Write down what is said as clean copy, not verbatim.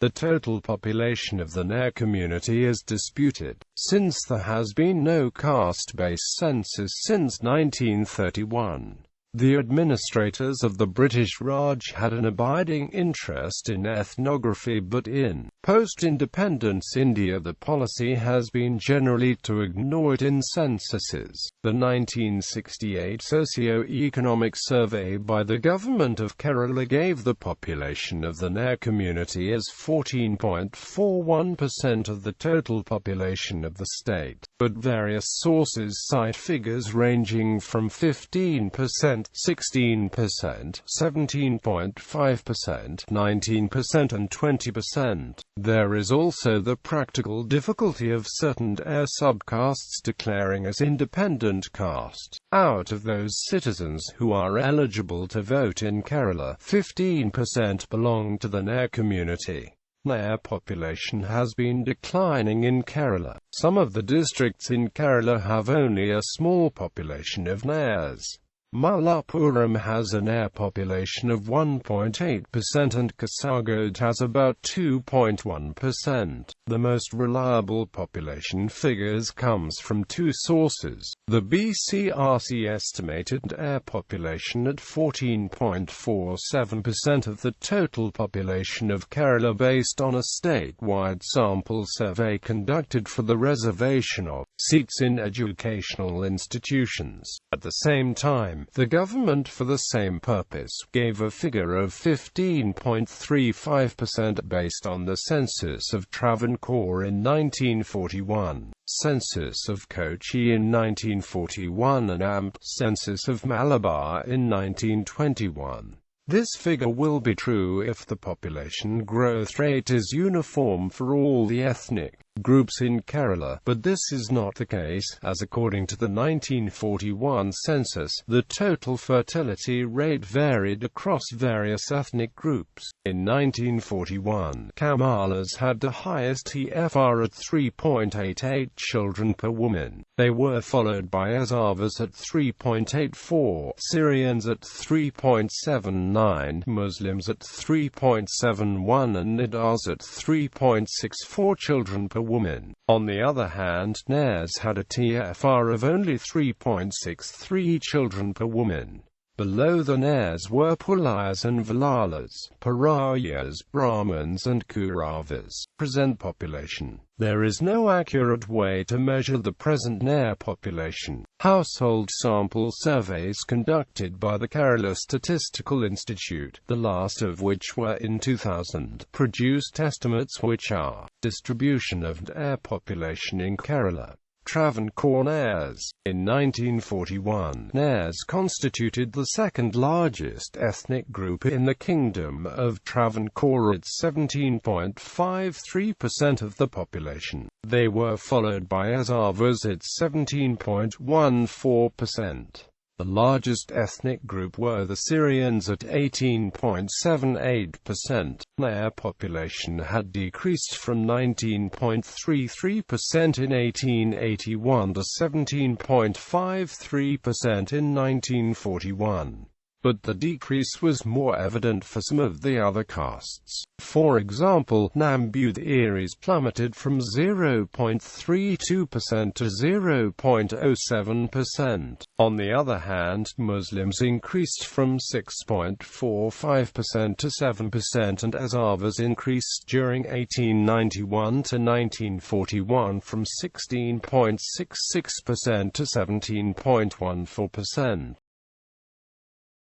The total population of the Nair community is disputed, since there has been no caste-based census since 1931. The administrators of the British Raj had an abiding interest in ethnography, but in post-independence India the policy has been generally to ignore it in censuses. The 1968 Socio-Economic Survey by the government of Kerala gave the population of the Nair community as 14.41% of the total population of the state, but various sources cite figures ranging from 15%, 16%, 17.5%, 19% and 20%. There is also the practical difficulty of certain Nair subcastes declaring as independent caste. Out of those citizens who are eligible to vote in Kerala, 15% belong to the Nair community. Nair population has been declining in Kerala. Some of the districts in Kerala have only a small population of Nairs. Malappuram has a Nair population of 1.8% and Kasaragod has about 2.1%. The most reliable population figures comes from two sources. The BCRC estimated Nair population at 14.47% of the total population of Kerala based on a statewide sample survey conducted for the reservation of seats in educational institutions. At the same time, the government for the same purpose gave a figure of 15.35% based on the census of Travancore in 1941, census of Kochi in 1941 and AMP census of Malabar in 1921. This figure will be true if the population growth rate is uniform for all the ethnic groups in Kerala, but this is not the case, as according to the 1941 census, the total fertility rate varied across various ethnic groups. In 1941, Kamalas had the highest TFR at 3.88 children per woman. They were followed by Yazavas at 3.84, Syrians at 3.79, Muslims at 3.71 and Nidars at 3.64 children per woman. On the other hand, Nairs had a TFR of only 3.63 children per woman. Below the Nairs were Pulayas and Valalas, Parayas, Brahmins and Kauravas. Present population. There is no accurate way to measure the present Nair population. Household sample surveys conducted by the Kerala Statistical Institute, the last of which were in 2000, produced estimates which are distribution of Nair population in Kerala. Travancore Nairs. In 1941, Nairs constituted the second largest ethnic group in the Kingdom of Travancore at 17.53% of the population. They were followed by Yazavas at 17.14%. The largest ethnic group were the Syrians at 18.78%. Nair population had decreased from 19.33% in 1881 to 17.53% in 1941. But the decrease was more evident for some of the other castes. For example, Namboodiris plummeted from 0.32% to 0.07%. On the other hand, Muslims increased from 6.45% to 7% and Yazavas increased during 1891 to 1941 from 16.66% to 17.14%.